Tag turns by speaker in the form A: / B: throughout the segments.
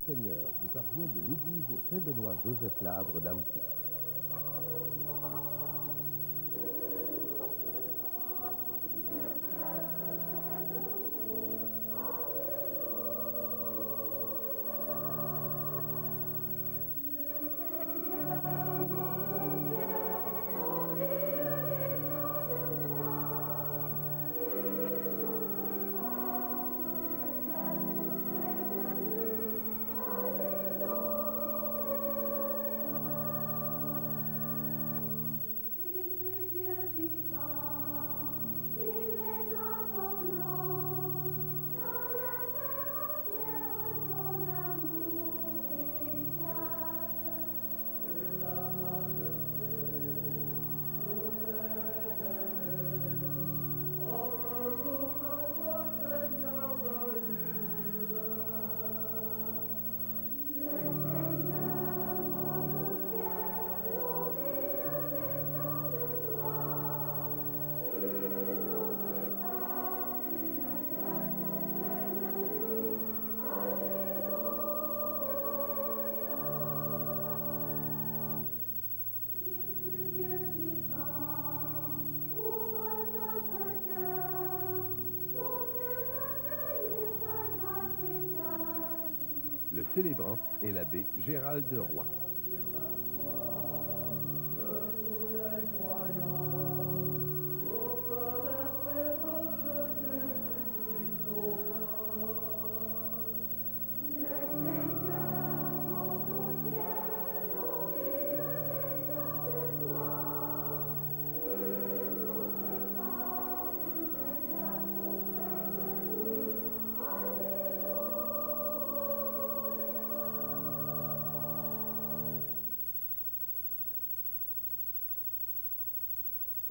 A: Seigneur vous parvient de l'église Saint-Benoît-Joseph-Labre d'Amqui. Le célébrant est l'abbé Gérald de Roy.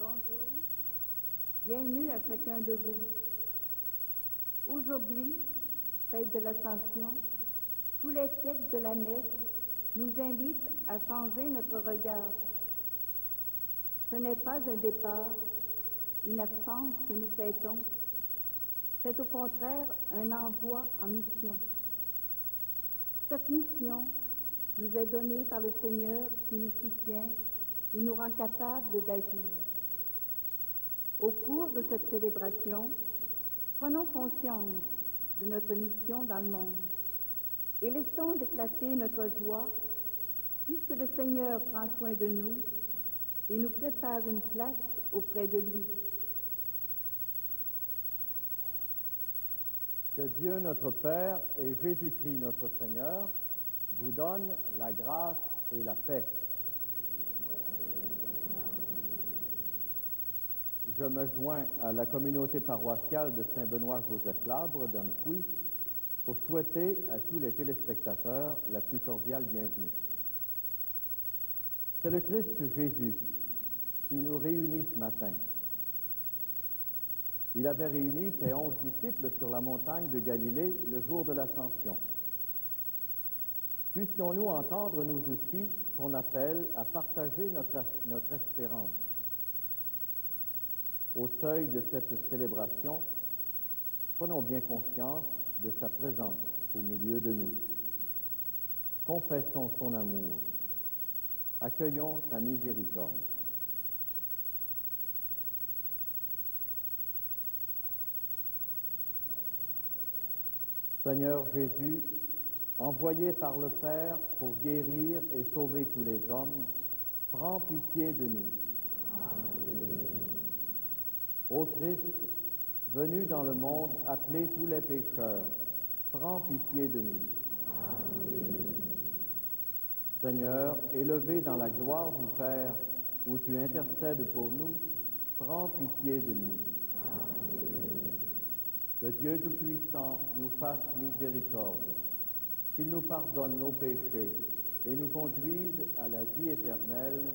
B: Bonjour, bienvenue à chacun de vous. Aujourd'hui, fête de l'Ascension, tous les textes de la messe nous invitent à changer notre regard. Ce n'est pas un départ, une absence que nous fêtons, c'est au contraire un envoi en mission. Cette mission nous est donnée par le Seigneur qui nous soutient et nous rend capables d'agir. Au cours de cette célébration, prenons conscience de notre mission dans le monde et laissons d'éclater notre joie puisque le Seigneur prend soin de nous et nous prépare une place auprès de lui.
C: Que Dieu notre Père et Jésus-Christ notre Seigneur vous donnent la grâce et la paix. Je me joins à la communauté paroissiale de Saint-Benoît-Joseph-Labre d'Amqui pour souhaiter à tous les téléspectateurs la plus cordiale bienvenue. C'est le Christ Jésus qui nous réunit ce matin. Il avait réuni ses 11 disciples sur la montagne de Galilée le jour de l'Ascension. Puissions-nous entendre nous aussi son appel à partager notre espérance. Au seuil de cette célébration, prenons bien conscience de sa présence au milieu de nous. Confessons son amour. Accueillons sa miséricorde. Seigneur Jésus, envoyé par le Père pour guérir et sauver tous les hommes, prends pitié de nous. Ô Christ, venu dans le monde appeler tous les pécheurs, prends pitié de nous. Seigneur, élevé dans la gloire du Père, où tu intercèdes pour nous, prends pitié de nous. Que Dieu Tout-Puissant nous fasse miséricorde, qu'il nous pardonne nos péchés et nous conduise à la vie éternelle.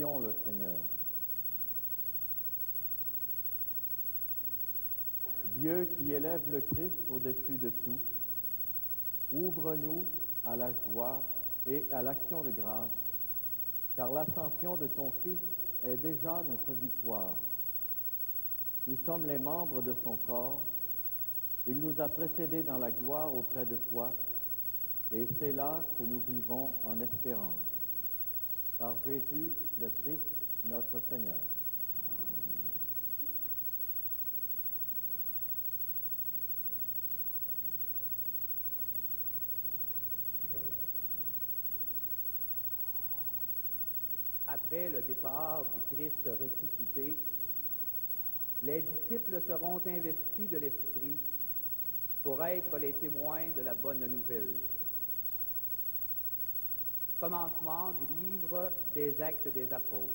C: Prions le Seigneur. Dieu qui élève le Christ au-dessus de tout, ouvre-nous à la joie et à l'action de grâce, car l'ascension de ton Fils est déjà notre victoire. Nous sommes les membres de son corps. Il nous a précédés dans la gloire auprès de toi, et c'est là que nous vivons en espérance. Par Jésus le Christ, notre Seigneur.
D: Après le départ du Christ ressuscité, les disciples seront investis de l'Esprit pour être les témoins de la bonne nouvelle. Commencement du livre des Actes des Apôtres.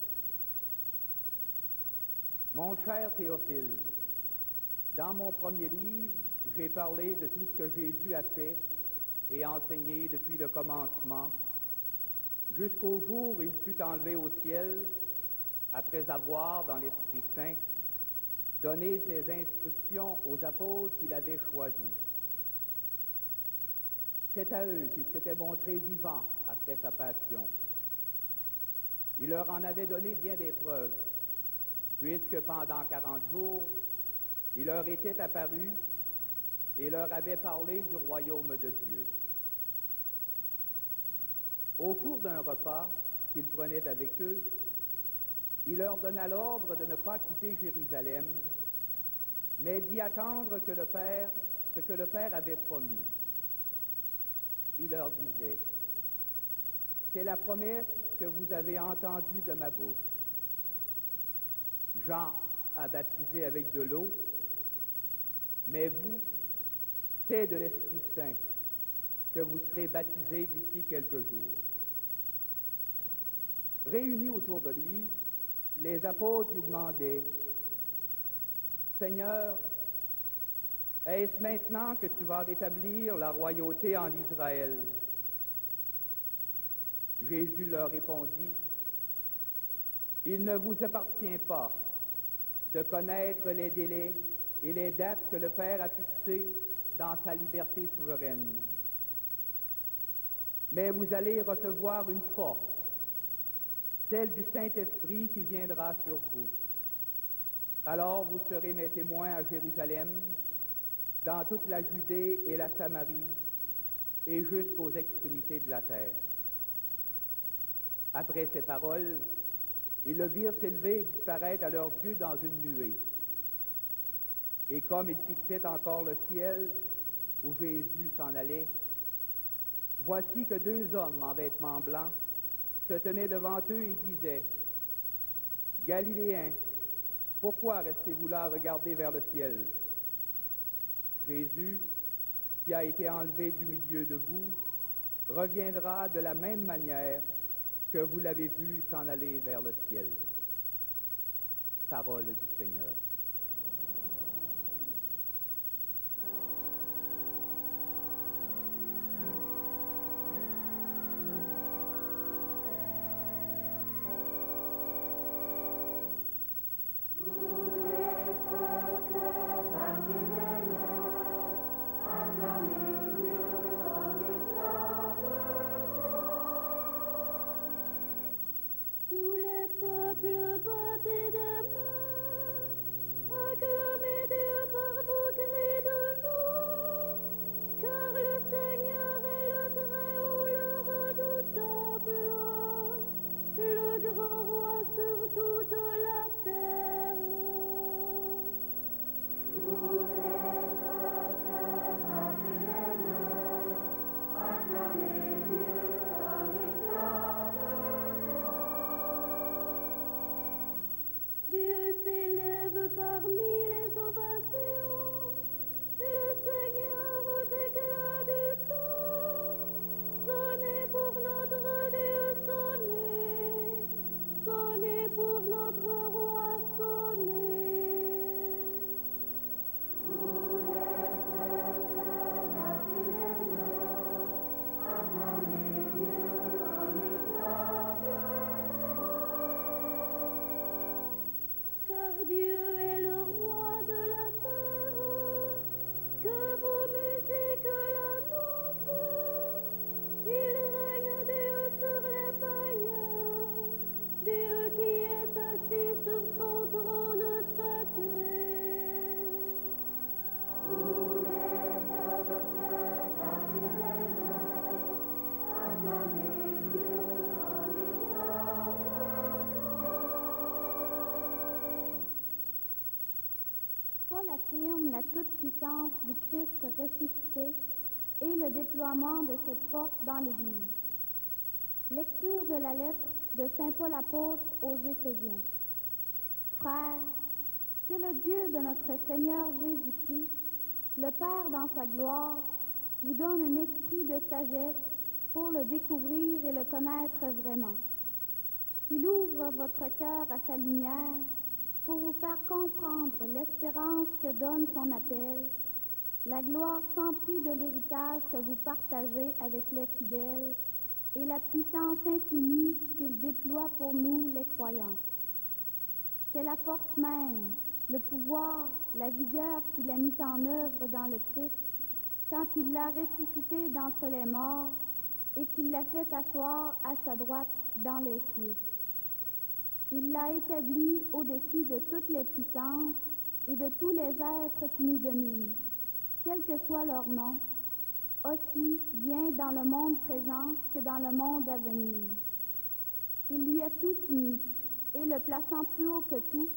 D: Mon cher Théophile, dans mon premier livre, j'ai parlé de tout ce que Jésus a fait et enseigné depuis le commencement, jusqu'au jour où il fut enlevé au ciel, après avoir, dans l'Esprit Saint, donné ses instructions aux apôtres qu'il avait choisis. C'est à eux qu'il s'était montré vivant après sa passion. Il leur en avait donné bien des preuves, puisque pendant 40 jours, il leur était apparu et leur avait parlé du royaume de Dieu. Au cours d'un repas qu'il prenait avec eux, il leur donna l'ordre de ne pas quitter Jérusalem, mais d'y attendre que ce que le Père avait promis. Il leur disait, « C'est la promesse que vous avez entendue de ma bouche. Jean a baptisé avec de l'eau, mais vous, c'est de l'Esprit Saint que vous serez baptisés d'ici quelques jours. » Réunis autour de lui, les apôtres lui demandaient, « Seigneur, est-ce maintenant que tu vas rétablir la royauté en Israël? » Jésus leur répondit, « Il ne vous appartient pas de connaître les délais et les dates que le Père a fixées dans sa liberté souveraine. Mais vous allez recevoir une force, celle du Saint-Esprit qui viendra sur vous. Alors vous serez mes témoins à Jérusalem, dans toute la Judée et la Samarie, et jusqu'aux extrémités de la terre. » Après ces paroles, ils le virent s'élever et disparaître à leurs yeux dans une nuée. Et comme ils fixaient encore le ciel, où Jésus s'en allait, voici que 2 hommes en vêtements blancs se tenaient devant eux et disaient, « Galiléens, pourquoi restez-vous là à regarder vers le ciel? Jésus, qui a été enlevé du milieu de vous, reviendra de la même manière que vous l'avez vu s'en aller vers le ciel. » Parole du Seigneur.
E: la toute-puissance du Christ ressuscité et le déploiement de cette force dans l'Église. Lecture de la lettre de Saint Paul apôtre aux Éphésiens. Frères, que le Dieu de notre Seigneur Jésus-Christ, le Père dans sa gloire, vous donne un esprit de sagesse pour le découvrir et le connaître vraiment, qu'il ouvre votre cœur à sa lumière pour vous faire comprendre l'espérance que donne son appel, la gloire sans prix de l'héritage que vous partagez avec les fidèles et la puissance infinie qu'il déploie pour nous les croyants. C'est la force même, le pouvoir, la vigueur qu'il a mis en œuvre dans le Christ quand il l'a ressuscité d'entre les morts et qu'il l'a fait asseoir à sa droite dans les cieux. Il l'a établi au-dessus de toutes les puissances et de tous les êtres qui nous dominent, quel que soit leur nom, aussi bien dans le monde présent que dans le monde à venir. Il lui a tout soumis, et le plaçant plus haut que tout,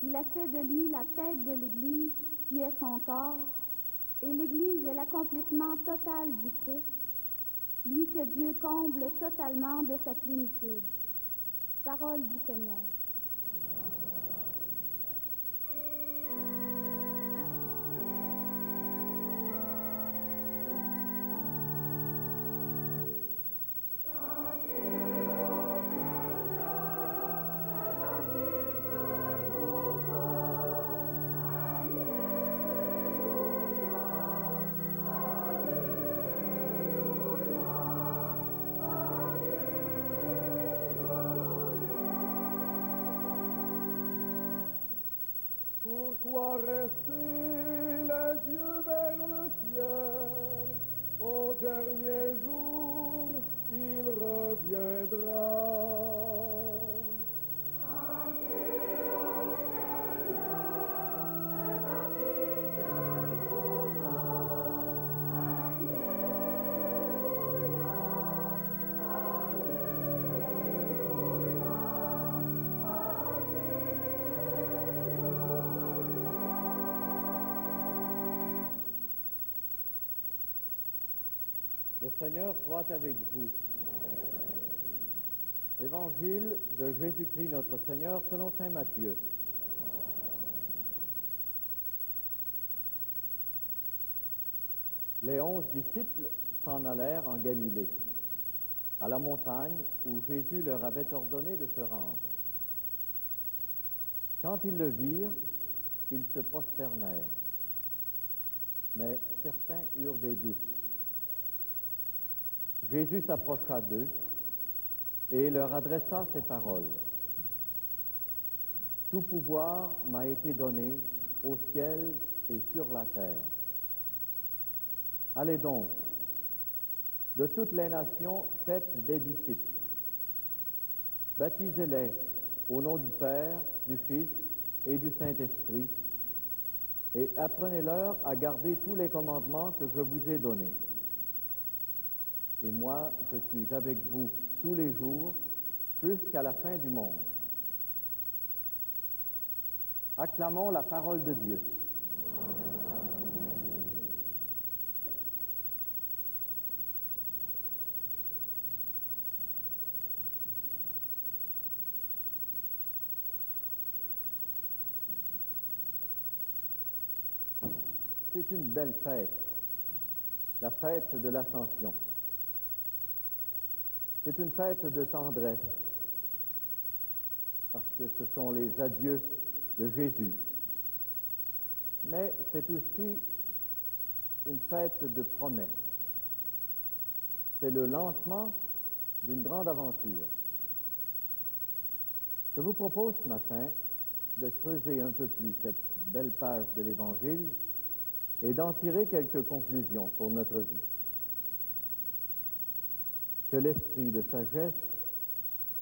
E: il a fait de lui la tête de l'Église, qui est son corps, et l'Église est l'accomplissement total du Christ, lui que Dieu comble totalement de sa plénitude. Parole du Seigneur.
F: Pourquoi rester les yeux vers le ciel? Au dernier jour, il reviendra.
C: Le Seigneur soit avec vous. Évangile de Jésus-Christ notre Seigneur selon saint Matthieu. Les 11 disciples s'en allèrent en Galilée, à la montagne où Jésus leur avait ordonné de se rendre. Quand ils le virent, ils se prosternèrent, mais certains eurent des doutes. Jésus s'approcha d'eux et leur adressa ces paroles. « Tout pouvoir m'a été donné au ciel et sur la terre. Allez donc, de toutes les nations, faites des disciples. Baptisez-les au nom du Père, du Fils et du Saint-Esprit, et apprenez-leur à garder tous les commandements que je vous ai donnés. Et moi, je suis avec vous tous les jours jusqu'à la fin du monde. » Acclamons la parole de Dieu. C'est une belle fête, la fête de l'Ascension. C'est une fête de tendresse, parce que ce sont les adieux de Jésus. Mais c'est aussi une fête de promesse. C'est le lancement d'une grande aventure. Je vous propose ce matin de creuser un peu plus cette belle page de l'Évangile et d'en tirer quelques conclusions pour notre vie. Que l'esprit de sagesse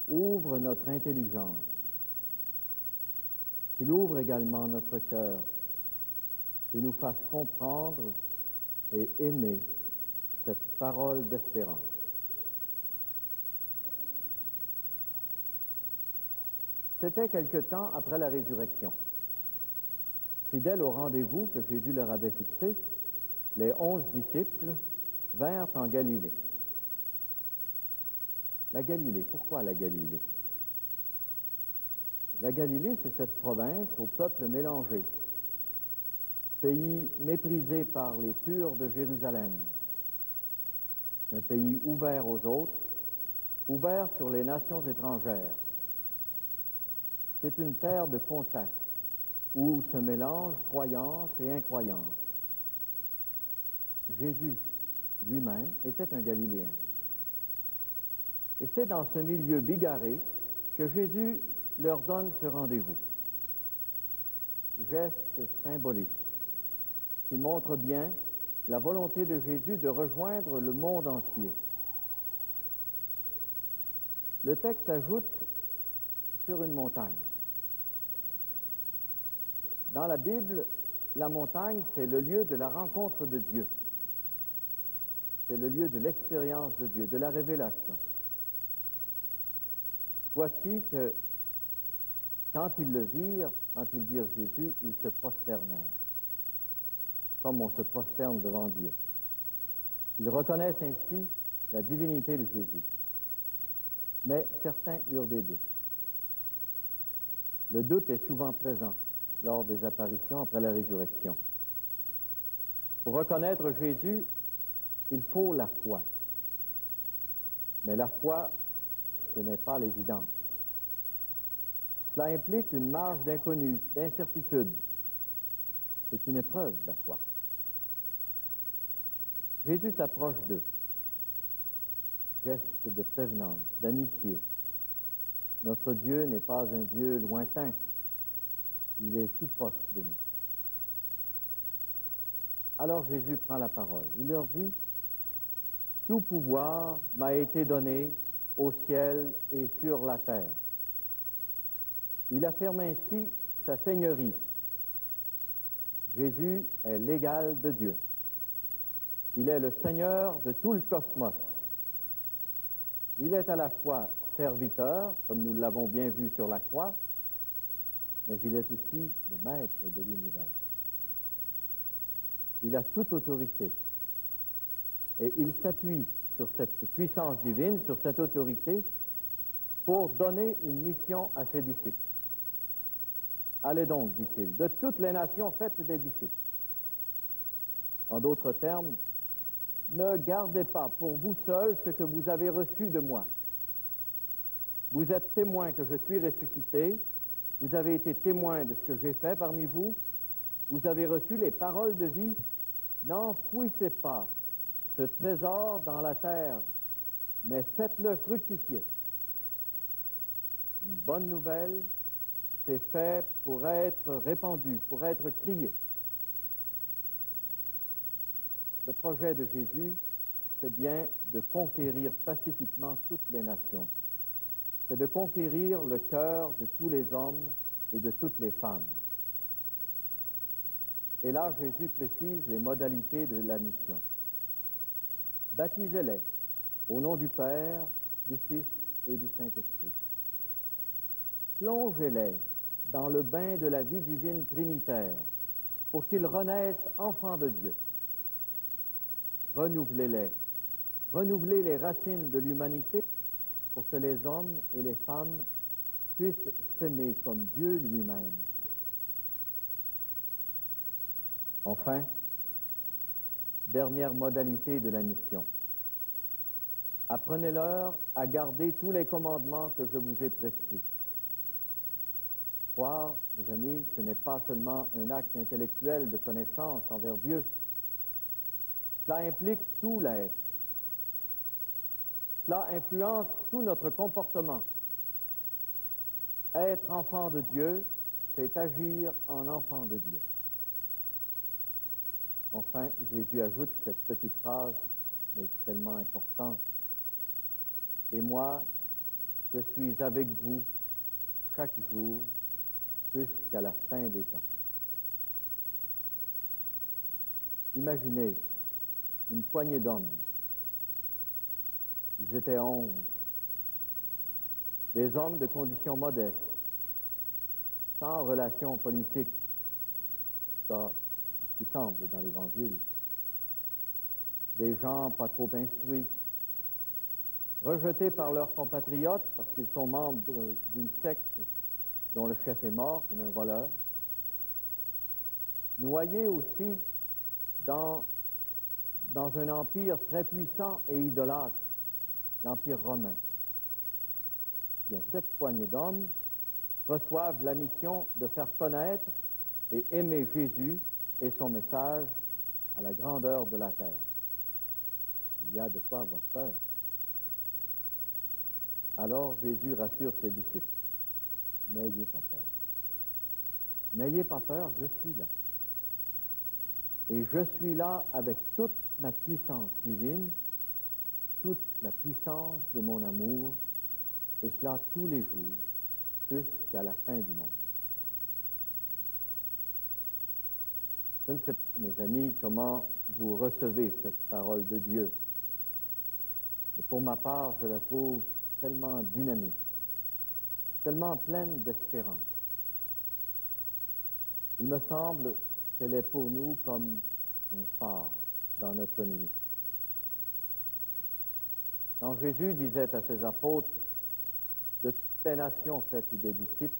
C: ouvre notre intelligence, qu'il ouvre également notre cœur et nous fasse comprendre et aimer cette parole d'espérance. C'était quelque temps après la résurrection. Fidèles au rendez-vous que Jésus leur avait fixé, les 11 disciples vinrent en Galilée. La Galilée, pourquoi la Galilée? La Galilée, c'est cette province au peuple mélangé, pays méprisé par les purs de Jérusalem, un pays ouvert aux autres, ouvert sur les nations étrangères. C'est une terre de contact où se mélangent croyance et incroyance. Jésus lui-même était un Galiléen. Et c'est dans ce milieu bigarré que Jésus leur donne ce rendez-vous. Geste symbolique qui montre bien la volonté de Jésus de rejoindre le monde entier. Le texte ajoute sur une montagne. Dans la Bible, la montagne, c'est le lieu de la rencontre de Dieu. C'est le lieu de l'expérience de Dieu, de la révélation. Voici que, quand ils le virent, quand ils virent Jésus, ils se prosternèrent, comme on se prosterne devant Dieu. Ils reconnaissent ainsi la divinité de Jésus. Mais certains eurent des doutes. Le doute est souvent présent lors des apparitions après la résurrection. Pour reconnaître Jésus, il faut la foi. Mais la foi, ce n'est pas l'évidence. Cela implique une marge d'inconnu, d'incertitude. C'est une épreuve, la foi. Jésus s'approche d'eux. Geste de prévenance, d'amitié. Notre Dieu n'est pas un Dieu lointain. Il est tout proche de nous. Alors Jésus prend la parole. Il leur dit, « Tout pouvoir m'a été donné au ciel et sur la terre. » Il affirme ainsi sa seigneurie. Jésus est l'égal de Dieu. Il est le Seigneur de tout le cosmos. Il est à la fois serviteur, comme nous l'avons bien vu sur la croix, mais il est aussi le maître de l'univers. Il a toute autorité. Et il s'appuie sur cette puissance divine, sur cette autorité, pour donner une mission à ses disciples. Allez donc, dit-il, de toutes les nations, faites des disciples. En d'autres termes, ne gardez pas pour vous seuls ce que vous avez reçu de moi. Vous êtes témoins que je suis ressuscité, vous avez été témoins de ce que j'ai fait parmi vous, vous avez reçu les paroles de vie. N'enfouissez pas ce trésor dans la terre, mais faites-le fructifier. Une bonne nouvelle, c'est fait pour être répandu, pour être crié. Le projet de Jésus, c'est bien de conquérir pacifiquement toutes les nations. C'est de conquérir le cœur de tous les hommes et de toutes les femmes. Et là, Jésus précise les modalités de la mission. Baptisez-les au nom du Père, du Fils et du Saint-Esprit. Plongez-les dans le bain de la vie divine trinitaire pour qu'ils renaissent enfants de Dieu. Renouvelez-les. Renouvelez les racines de l'humanité pour que les hommes et les femmes puissent s'aimer comme Dieu lui-même. Enfin, dernière modalité de la mission. Apprenez-leur à garder tous les commandements que je vous ai prescrits. Croire, mes amis, ce n'est pas seulement un acte intellectuel de connaissance envers Dieu. Cela implique tout l'être. Cela influence tout notre comportement. Être enfant de Dieu, c'est agir en enfant de Dieu. Enfin, Jésus ajoute cette petite phrase, mais tellement importante. Et moi, je suis avec vous chaque jour jusqu'à la fin des temps. Imaginez une poignée d'hommes. Ils étaient 11. Des hommes de condition modeste, sans relation politique, cas à ce qui semble dans l'Évangile. Des gens pas trop instruits, rejetés par leurs compatriotes parce qu'ils sont membres d'une secte dont le chef est mort comme un voleur, noyés aussi dans un empire très puissant et idolâtre, l'Empire romain. Bien, cette poignée d'hommes reçoivent la mission de faire connaître et aimer Jésus et son message à la grandeur de la terre. Il y a de quoi avoir peur. Alors Jésus rassure ses disciples. N'ayez pas peur. N'ayez pas peur, je suis là. Et je suis là avec toute ma puissance divine, toute la puissance de mon amour, et cela tous les jours, jusqu'à la fin du monde. Je ne sais pas, mes amis, comment vous recevez cette parole de Dieu. Et pour ma part, je la trouve tellement dynamique, tellement pleine d'espérance. Il me semble qu'elle est pour nous comme un phare dans notre nuit. Quand Jésus disait à ses apôtres, de toutes les nations faites des disciples,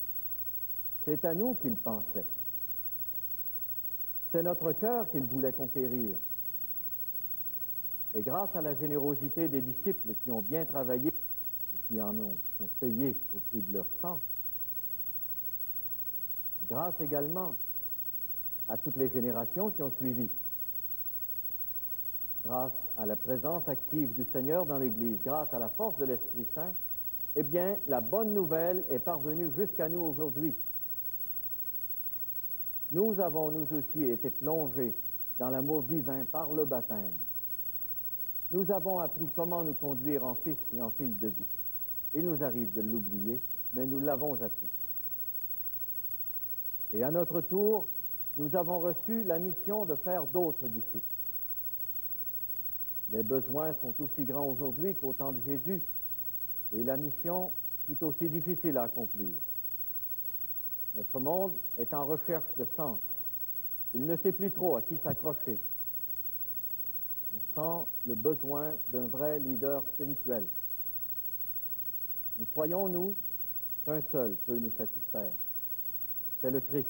C: c'est à nous qu'il pensait. C'est notre cœur qu'il voulait conquérir. Et grâce à la générosité des disciples qui ont bien travaillé et qui ont payé au prix de leur sang, grâce également à toutes les générations qui ont suivi, grâce à la présence active du Seigneur dans l'Église, grâce à la force de l'Esprit Saint, eh bien, la bonne nouvelle est parvenue jusqu'à nous aujourd'hui. Nous avons, nous aussi, été plongés dans l'amour divin par le baptême. Nous avons appris comment nous conduire en fils et en filles de Dieu. Il nous arrive de l'oublier, mais nous l'avons appris. Et à notre tour, nous avons reçu la mission de faire d'autres disciples. Les besoins sont aussi grands aujourd'hui qu'au temps de Jésus, et la mission tout aussi difficile à accomplir. Notre monde est en recherche de sens. Il ne sait plus trop à qui s'accrocher. On sent le besoin d'un vrai leader spirituel. Nous croyons, nous, qu'un seul peut nous satisfaire. C'est le Christ.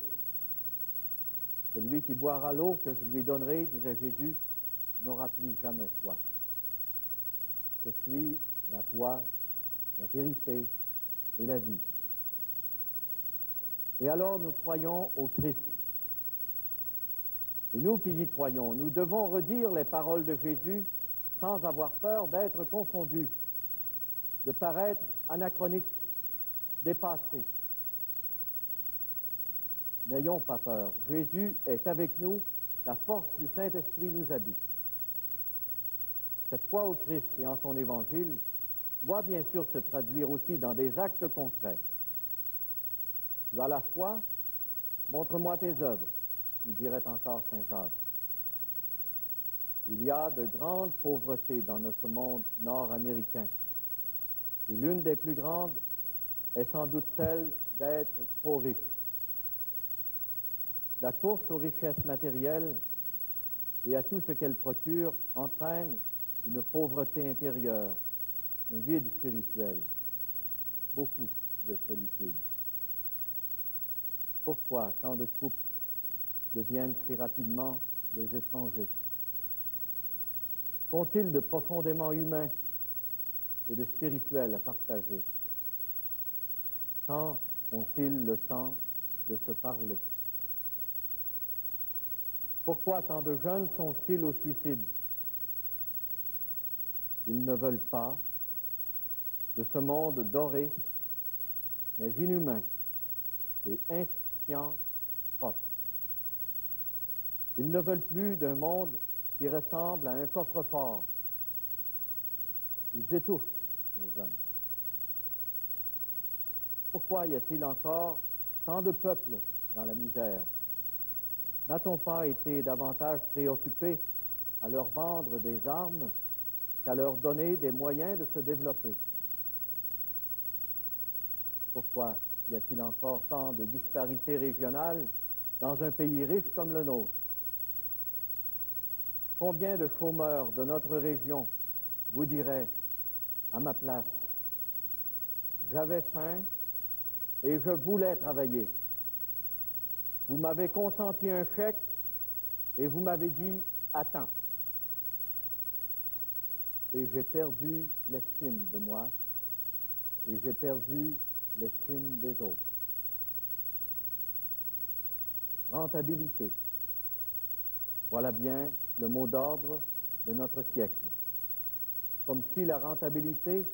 C: Celui qui boira l'eau que je lui donnerai, disait Jésus, n'aura plus jamais soif. Je suis la voie, la vérité et la vie. Et alors nous croyons au Christ. Et nous qui y croyons, nous devons redire les paroles de Jésus sans avoir peur d'être confondus, de paraître anachroniques, dépassés. N'ayons pas peur. Jésus est avec nous, la force du Saint-Esprit nous habite. Cette foi au Christ et en son Évangile doit bien sûr se traduire aussi dans des actes concrets. Tu as la foi, montre-moi tes œuvres, nous dirait encore saint Jacques. Il y a de grandes pauvretés dans notre monde nord-américain. Et l'une des plus grandes est sans doute celle d'être trop riche. La course aux richesses matérielles et à tout ce qu'elles procurent entraîne une pauvreté intérieure, un vide spirituel, beaucoup de solitude. Pourquoi tant de couples deviennent si rapidement des étrangers? Qu'ont-ils de profondément humain et de spirituel à partager? Quand ont-ils le temps de se parler? Pourquoi tant de jeunes songent-ils au suicide? Ils ne veulent pas de ce monde doré, mais inhumain et insouciant, propre. Ils ne veulent plus d'un monde qui ressemble à un coffre-fort. Ils étouffent les jeunes. Pourquoi y a-t-il encore tant de peuples dans la misère? N'a-t-on pas été davantage préoccupés à leur vendre des armes qu'à leur donner des moyens de se développer? Pourquoi y a-t-il encore tant de disparités régionales dans un pays riche comme le nôtre? Combien de chômeurs de notre région vous diraient, à ma place, j'avais faim et je voulais travailler. Vous m'avez consenti un chèque et vous m'avez dit, attends. Et j'ai perdu l'estime de moi et j'ai perdu l'estime des autres. Rentabilité. Voilà bien le mot d'ordre de notre siècle. Comme si la rentabilité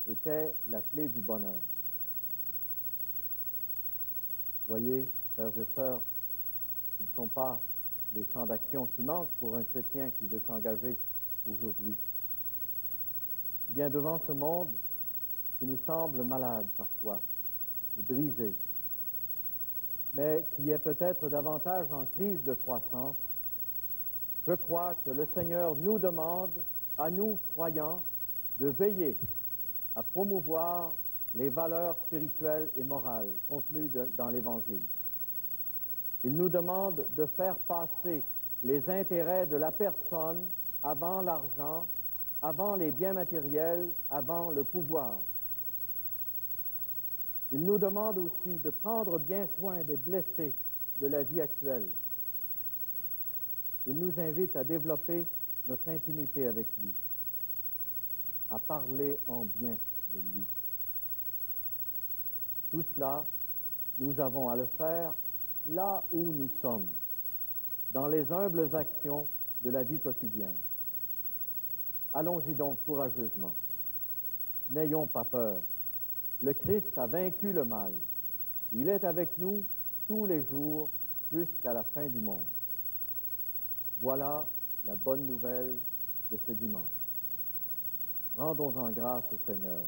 C: était la clé du bonheur. Voyez, frères et sœurs, ce ne sont pas les champs d'action qui manquent pour un chrétien qui veut s'engager aujourd'hui. Bien devant ce monde qui nous semble malade parfois et brisé, mais qui est peut-être davantage en crise de croissance, je crois que le Seigneur nous demande, à nous, croyants, de veiller à promouvoir les valeurs spirituelles et morales contenues dans l'Évangile. Il nous demande de faire passer les intérêts de la personne avant l'argent, avant les biens matériels, avant le pouvoir. Il nous demande aussi de prendre bien soin des blessés de la vie actuelle. Il nous invite à développer notre intimité avec lui, à parler en bien de lui. Tout cela, nous avons à le faire là où nous sommes, dans les humbles actions de la vie quotidienne. Allons-y donc courageusement. N'ayons pas peur. Le Christ a vaincu le mal. Il est avec nous tous les jours jusqu'à la fin du monde. Voilà la bonne nouvelle de ce dimanche. Rendons-en grâce au Seigneur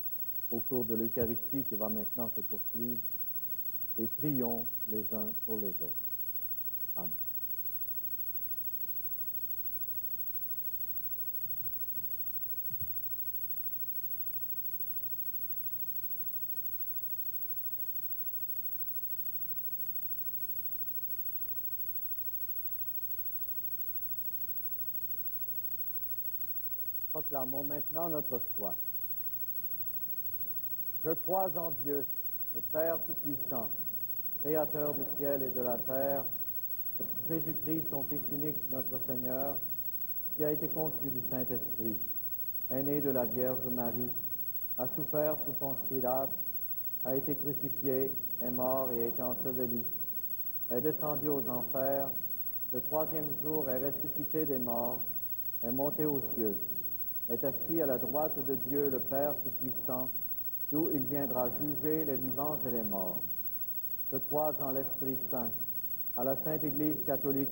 C: au cours de l'Eucharistie qui va maintenant se poursuivre et prions les uns pour les autres. Amen. Proclamons maintenant notre foi. Je crois en Dieu, le Père Tout-Puissant, Créateur du ciel et de la terre, et Jésus-Christ, son Fils unique, notre Seigneur, qui a été conçu du Saint-Esprit, est né de la Vierge Marie, a souffert sous Ponce Pilate, a été crucifié, est mort et a été enseveli, est descendu aux enfers, le troisième jour est ressuscité des morts, est monté aux cieux, est assis à la droite de Dieu, le Père Tout-Puissant, d'où il viendra juger les vivants et les morts. Je crois en l'Esprit Saint, à la Sainte Église catholique,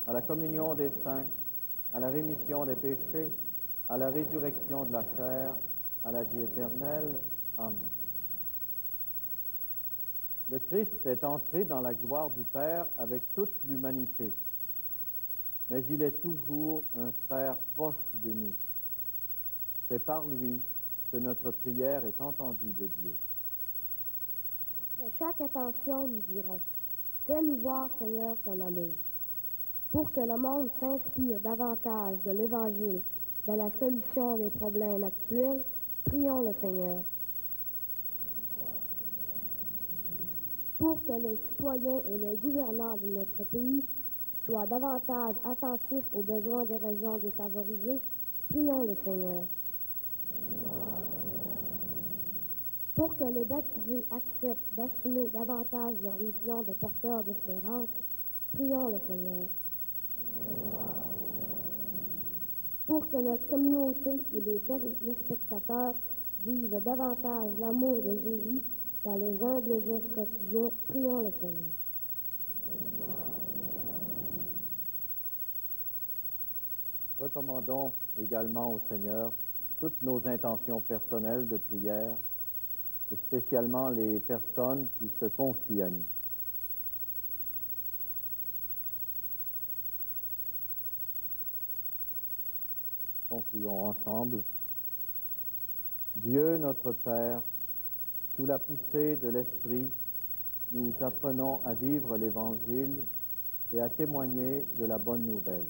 C: à la communion des saints, à la rémission des péchés, à la résurrection de la chair, à la vie éternelle. Amen. Le Christ est entré dans la gloire du Père avec toute l'humanité, mais il est toujours un frère proche de nous. C'est par lui que notre prière est entendue de Dieu.
G: Après chaque intention, nous dirons, fais-nous voir, Seigneur, ton amour. Pour que le monde s'inspire davantage de l'Évangile, de la solution des problèmes actuels, prions le Seigneur. Pour que les citoyens et les gouvernants de notre pays soient davantage attentifs aux besoins des régions défavorisées, prions le Seigneur. Pour que les baptisés acceptent d'assumer davantage leur mission de porteurs d'espérance, prions le Seigneur. Pour que notre communauté et les téléspectateurs vivent davantage l'amour de Jésus dans les humbles gestes quotidiens, prions le Seigneur.
C: Recommandons également au Seigneur toutes nos intentions personnelles de prière, et spécialement les personnes qui se confient à nous. Concluons ensemble. Dieu notre Père, sous la poussée de l'Esprit, nous apprenons à vivre l'Évangile et à témoigner de la bonne nouvelle.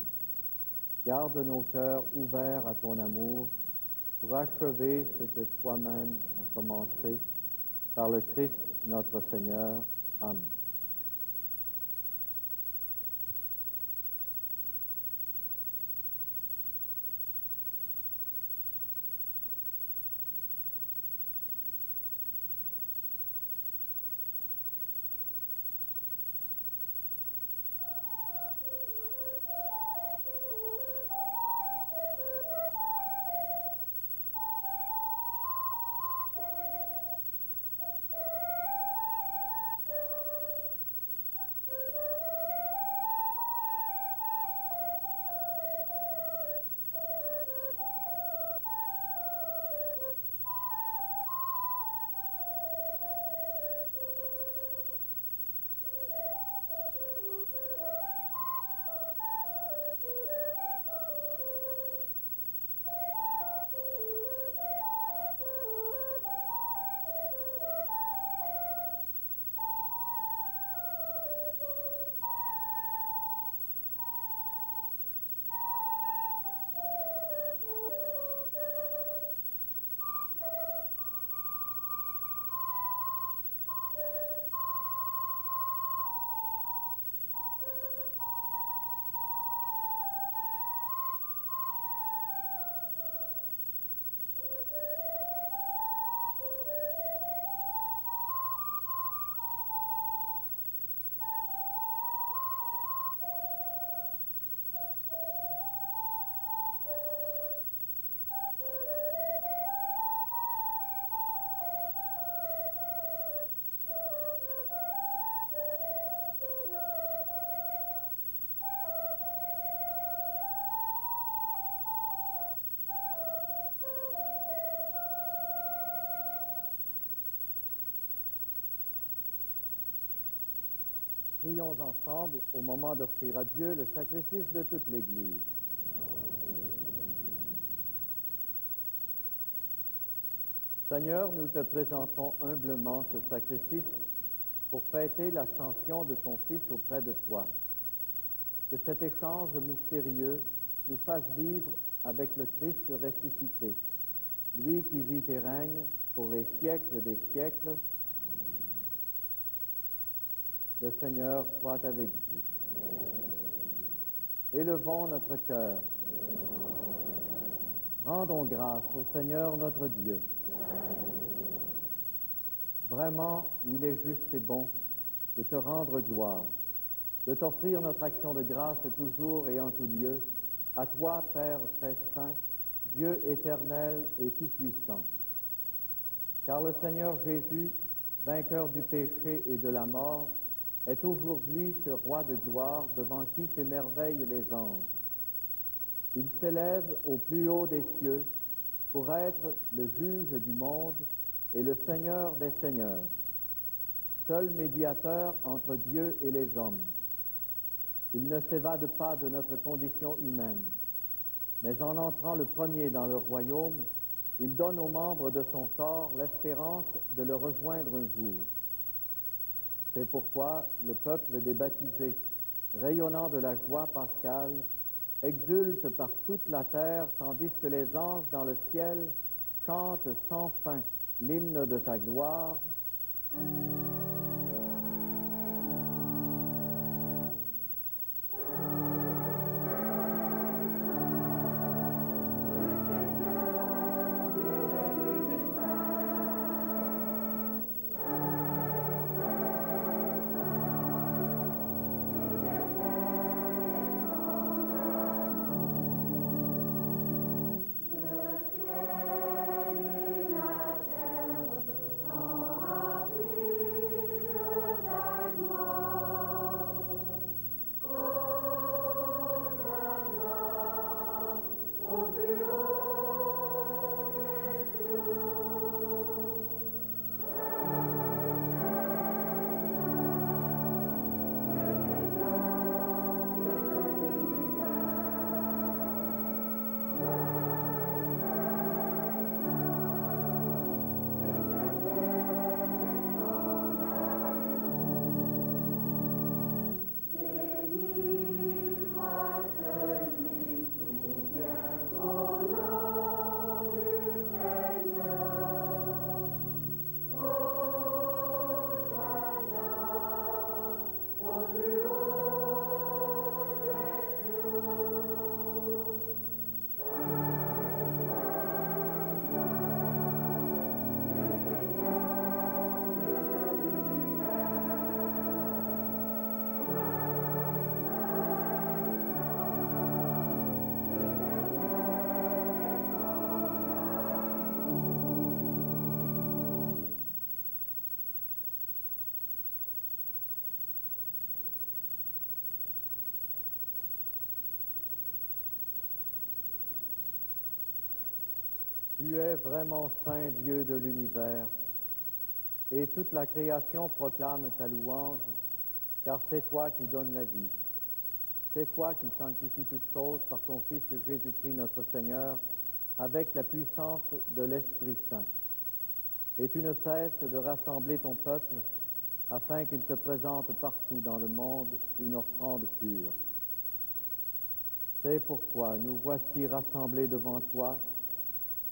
C: Garde nos cœurs ouverts à ton amour pour achever ce que toi-même as commencé par le Christ notre Seigneur. Amen. Prions ensemble, au moment d'offrir à Dieu le sacrifice de toute l'Église. Seigneur, nous te présentons humblement ce sacrifice pour fêter l'ascension de ton Fils auprès de toi. Que cet échange mystérieux nous fasse vivre avec le Christ ressuscité, lui qui vit et règne pour les siècles des siècles. Le Seigneur soit avec vous. Élevons notre cœur. Rendons grâce au Seigneur notre Dieu. Vraiment, il est juste et bon de te rendre gloire, de t'offrir notre action de grâce toujours et en tout lieu, à toi, Père très saint, Dieu éternel et tout-puissant. Car le Seigneur Jésus, vainqueur du péché et de la mort, est aujourd'hui ce roi de gloire devant qui s'émerveillent les anges. Il s'élève au plus haut des cieux pour être le juge du monde et le Seigneur des seigneurs, seul médiateur entre Dieu et les hommes. Il ne s'évade pas de notre condition humaine, mais en entrant le premier dans le royaume, il donne aux membres de son corps l'espérance de le rejoindre un jour. C'est pourquoi le peuple des baptisés, rayonnant de la joie pascale, exulte par toute la terre, tandis que les anges dans le ciel chantent sans fin l'hymne de ta gloire. Tu es vraiment saint Dieu de l'univers, et toute la création proclame ta louange, car c'est toi qui donnes la vie. C'est toi qui sanctifies toutes choses par ton Fils Jésus-Christ notre Seigneur, avec la puissance de l'Esprit Saint. Et tu ne cesses de rassembler ton peuple, afin qu'il te présente partout dans le monde une offrande pure. C'est pourquoi nous voici rassemblés devant toi,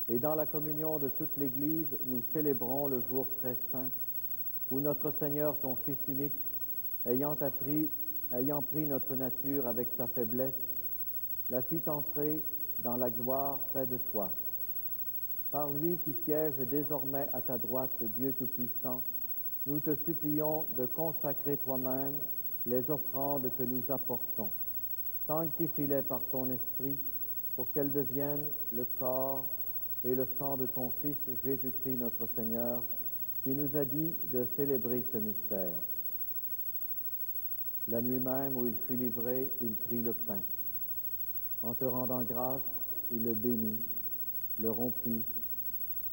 C: et dans la communion de toute l'Église, nous célébrons le jour très saint, où notre Seigneur, ton Fils unique, ayant pris notre nature avec sa faiblesse, la fit entrer dans la gloire près de toi. Par lui qui siège désormais à ta droite, Dieu Tout-Puissant, nous te supplions de consacrer toi-même les offrandes que nous apportons. Sanctifie-les par ton Esprit pour qu'elles deviennent le corps et le sang de ton Fils Jésus-Christ notre Seigneur, qui nous a dit de célébrer ce mystère. La nuit même où il fut livré, il prit le pain. En te rendant grâce, il le bénit, le rompit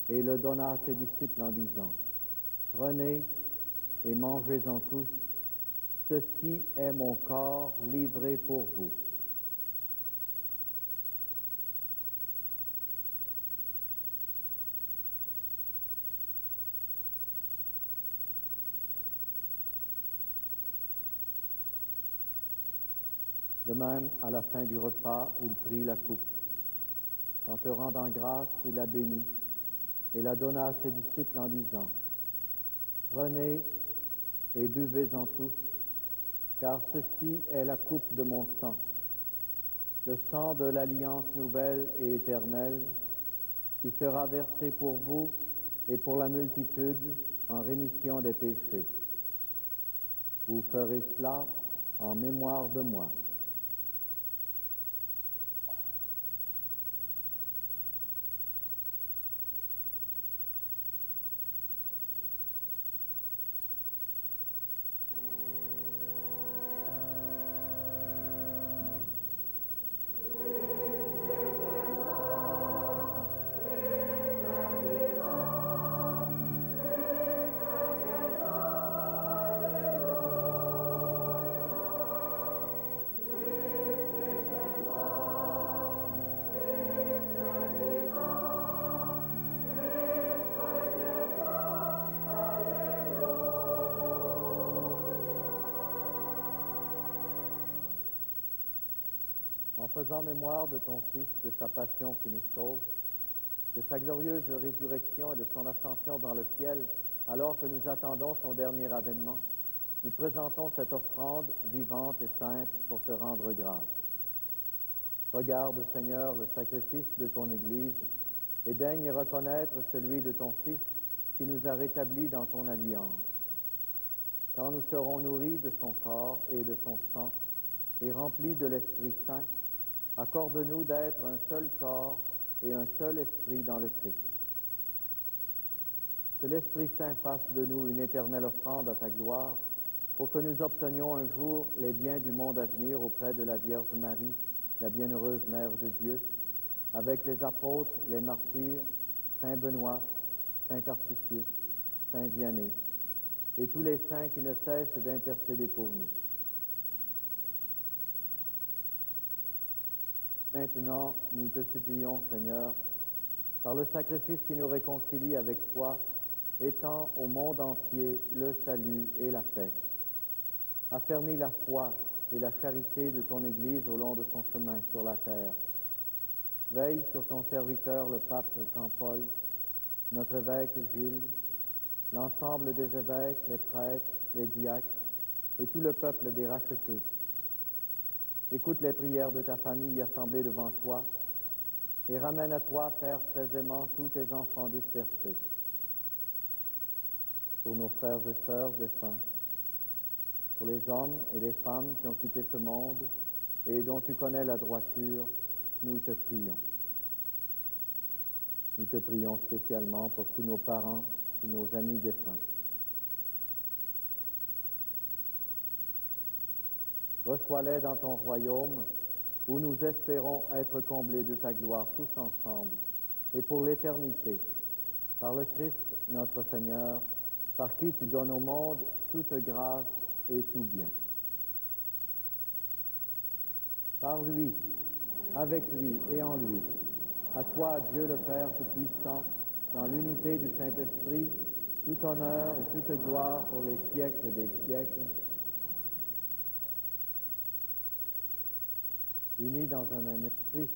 C: et le donna à ses disciples en disant, « Prenez et mangez-en tous, ceci est mon corps livré pour vous. » De même, à la fin du repas, il prit la coupe. En te rendant grâce, il la bénit et la donna à ses disciples en disant, « Prenez et buvez-en tous, car ceci est la coupe de mon sang, le sang de l'alliance nouvelle et éternelle, qui sera versé pour vous et pour la multitude en rémission des péchés. Vous ferez cela en mémoire de moi. » En faisant mémoire de ton Fils, de sa passion qui nous sauve, de sa glorieuse résurrection et de son ascension dans le ciel, alors que nous attendons son dernier avènement, nous présentons cette offrande vivante et sainte pour te rendre grâce. Regarde, Seigneur, le sacrifice de ton Église et daigne reconnaître celui de ton Fils qui nous a rétablis dans ton alliance. Quand nous serons nourris de son corps et de son sang et remplis de l'Esprit Saint, accorde-nous d'être un seul corps et un seul esprit dans le Christ. Que l'Esprit Saint fasse de nous une éternelle offrande à ta gloire, pour que nous obtenions un jour les biens du monde à venir auprès de la Vierge Marie, la bienheureuse Mère de Dieu, avec les apôtres, les martyrs, Saint Benoît, Saint Tarcisius, Saint Vianney, et tous les saints qui ne cessent d'intercéder pour nous. Maintenant, nous te supplions, Seigneur, par le sacrifice qui nous réconcilie avec toi, étends au monde entier le salut et la paix. Affermis la foi et la charité de ton Église au long de son chemin sur la terre. Veille sur ton serviteur, le pape Jean-Paul, notre évêque Gilles, l'ensemble des évêques, les prêtres, les diacres et tout le peuple des rachetés. Écoute les prières de ta famille assemblée devant toi et ramène à toi, Père très aimant, tous tes enfants dispersés. Pour nos frères et sœurs défunts, pour les hommes et les femmes qui ont quitté ce monde et dont tu connais la droiture, nous te prions. Nous te prions spécialement pour tous nos parents, tous nos amis défunts. Reçois-les dans ton royaume, où nous espérons être comblés de ta gloire tous ensemble, et pour l'éternité. Par le Christ notre Seigneur, par qui tu donnes au monde toute grâce et tout bien. Par lui, avec lui et en lui, à toi, Dieu le Père Tout-Puissant, dans l'unité du Saint-Esprit, tout honneur et toute gloire pour les siècles des siècles, unis dans un même esprit,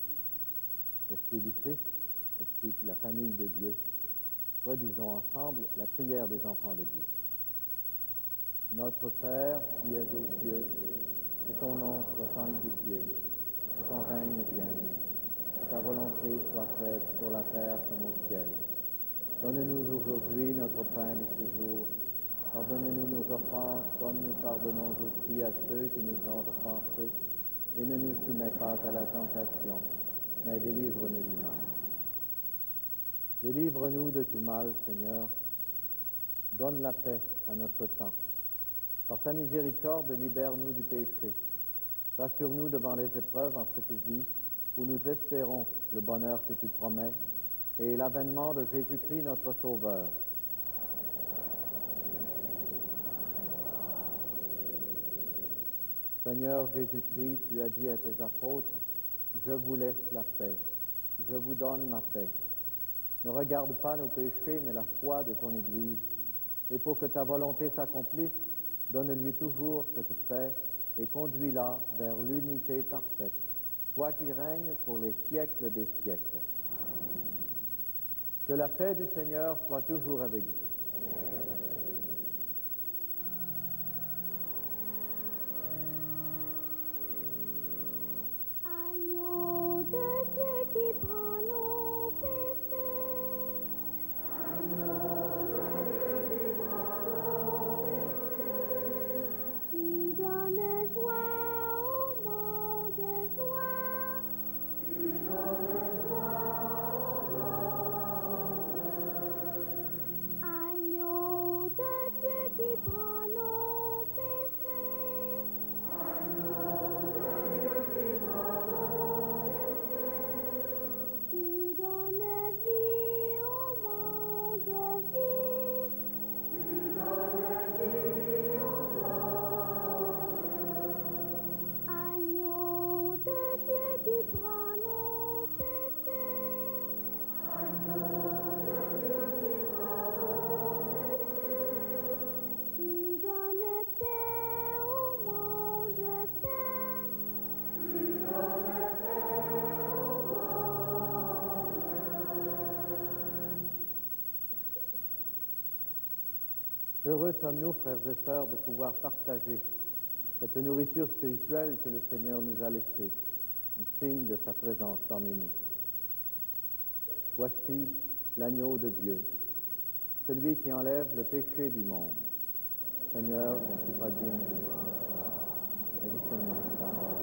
C: l'esprit du Christ, l'esprit de la famille de Dieu, redisons ensemble la prière des enfants de Dieu. Notre Père qui es aux cieux, que ton nom soit sanctifié, que ton règne vienne, que ta volonté soit faite sur la terre comme au ciel. Donne-nous aujourd'hui notre pain de ce jour. Pardonne-nous nos offenses, comme nous pardonnons aussi à ceux qui nous ont offensés. Et ne nous soumets pas à la tentation, mais délivre-nous du mal. Délivre-nous de tout mal, Seigneur. Donne la paix à notre temps. Par ta miséricorde, libère-nous du péché. Rassure-nous devant les épreuves en cette vie où nous espérons le bonheur que tu promets et l'avènement de Jésus-Christ notre Sauveur. Seigneur Jésus-Christ, tu as dit à tes apôtres, « Je vous laisse la paix, je vous donne ma paix. Ne regarde pas nos péchés, mais la foi de ton Église. Et pour que ta volonté s'accomplisse, donne-lui toujours cette paix et conduis-la vers l'unité parfaite, toi qui règnes pour les siècles des siècles. » Que la paix du Seigneur soit toujours avec vous.
E: Agneau de Dieu qui prend nos péchés. Agneau de Dieu qui prend nos péchés. Tu donnes joie au monde, joie. Tu donnes joie au monde. Agneau de Dieu qui prend nos péchés. Agneau de Dieu qui prend nos péchés. Tu donnes vie au monde, vie. Tu donnes vie au monde. Agneau de Dieu qui prend nos péchés. Agneau de Dieu qui prend nos péchés. Tu donnes paix au monde, paix. Tu donnes paix au monde.
C: Heureux sommes-nous, frères et sœurs, de pouvoir partager cette nourriture spirituelle que le Seigneur nous a laissée, un signe de sa présence parmi nous. Voici l'agneau de Dieu, celui qui enlève le péché du monde. Seigneur, je ne suis pas digne de toi, mais dis seulement ta parole.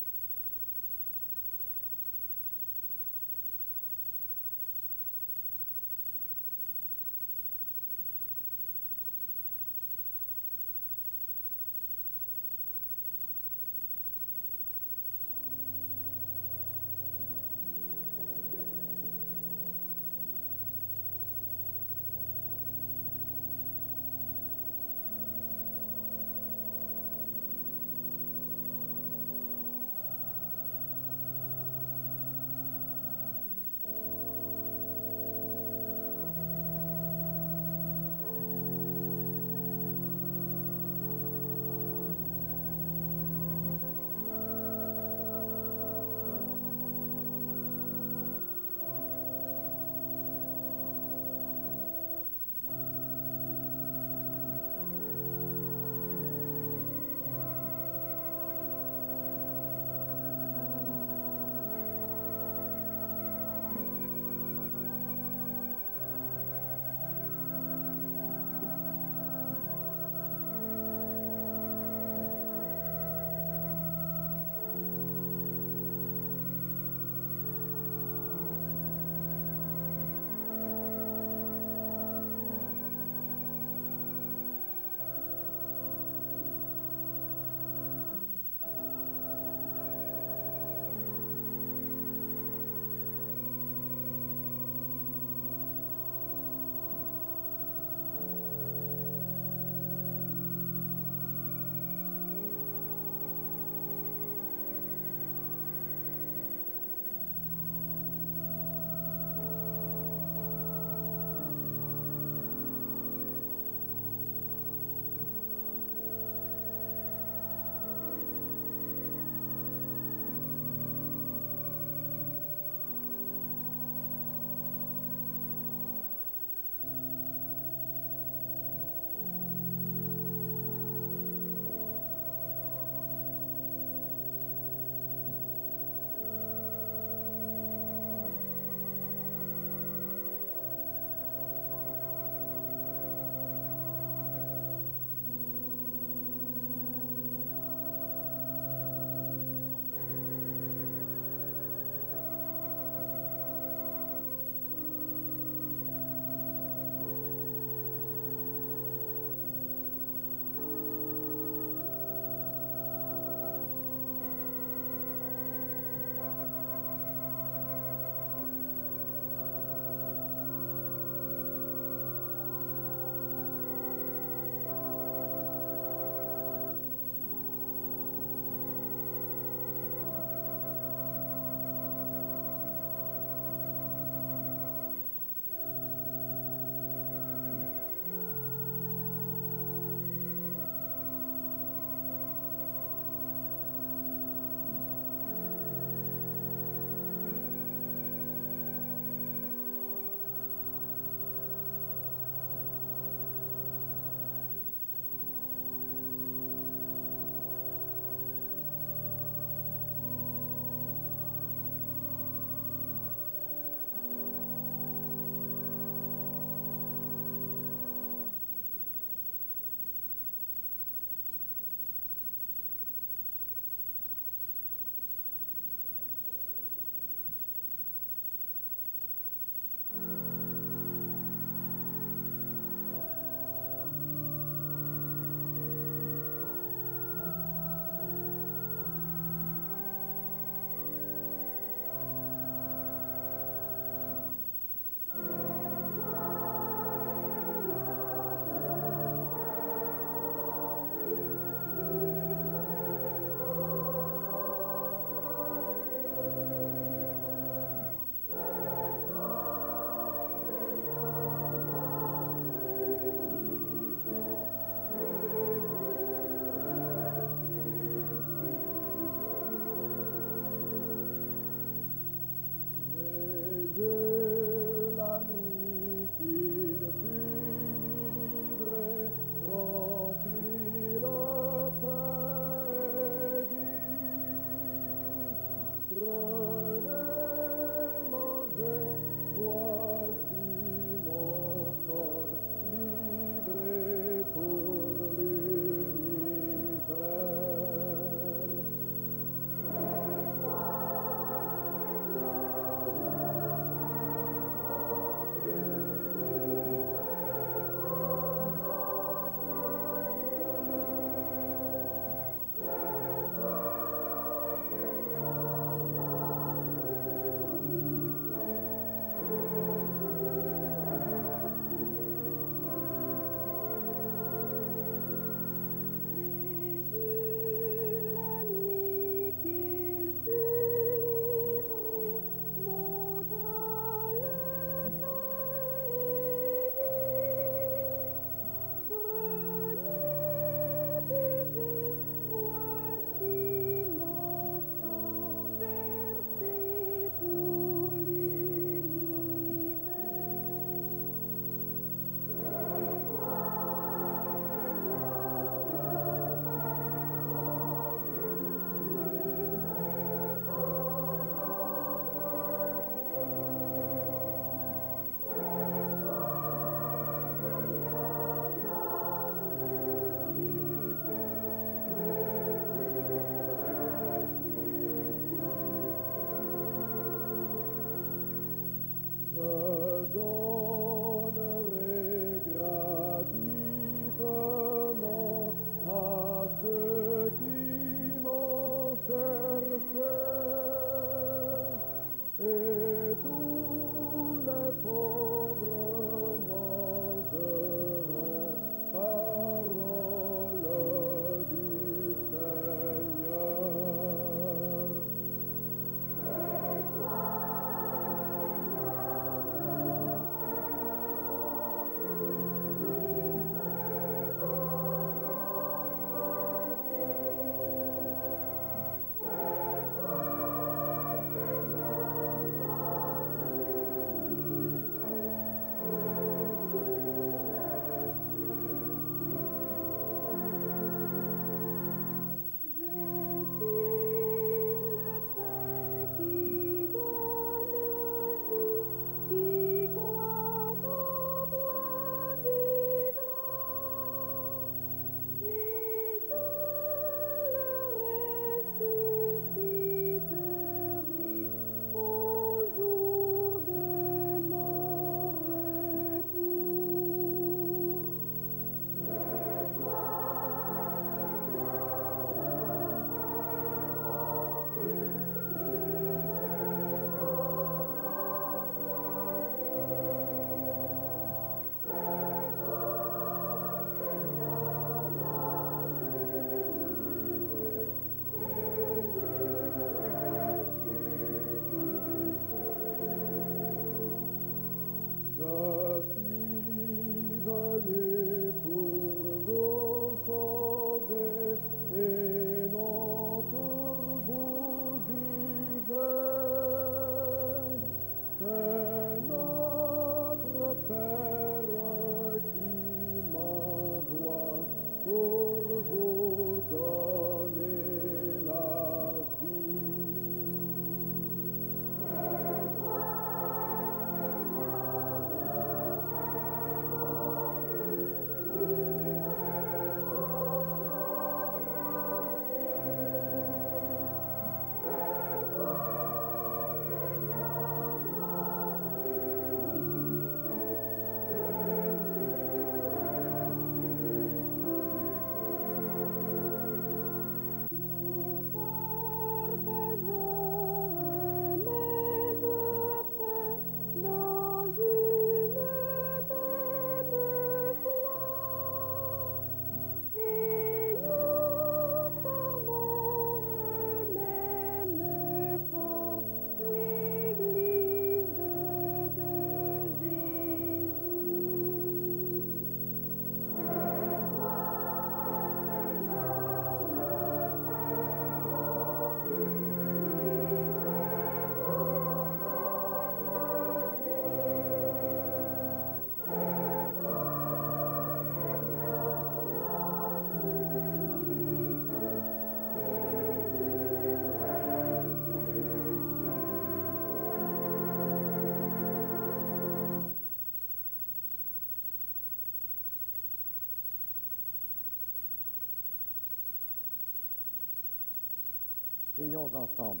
C: Prions ensemble.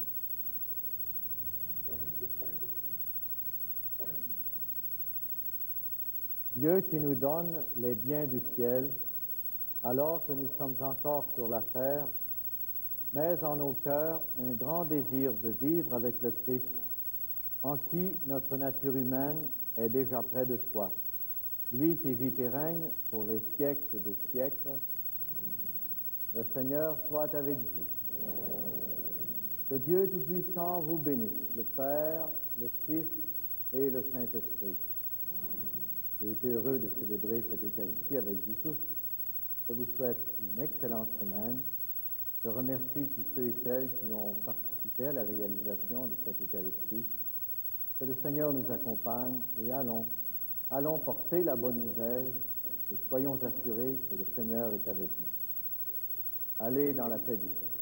C: Dieu qui nous donne les biens du ciel, alors que nous sommes encore sur la terre, mets en nos cœurs un grand désir de vivre avec le Christ, en qui notre nature humaine est déjà près de toi. Lui qui vit et règne pour les siècles des siècles, le Seigneur soit avec vous. Que Dieu Tout-Puissant vous bénisse, le Père, le Fils et le Saint-Esprit. J'ai été heureux de célébrer cette Eucharistie avec vous tous. Je vous souhaite une excellente semaine. Je remercie tous ceux et celles qui ont participé à la réalisation de cette Eucharistie. Que le Seigneur nous accompagne et allons porter la bonne nouvelle et soyons assurés que le Seigneur est avec nous. Allez dans la paix du Seigneur.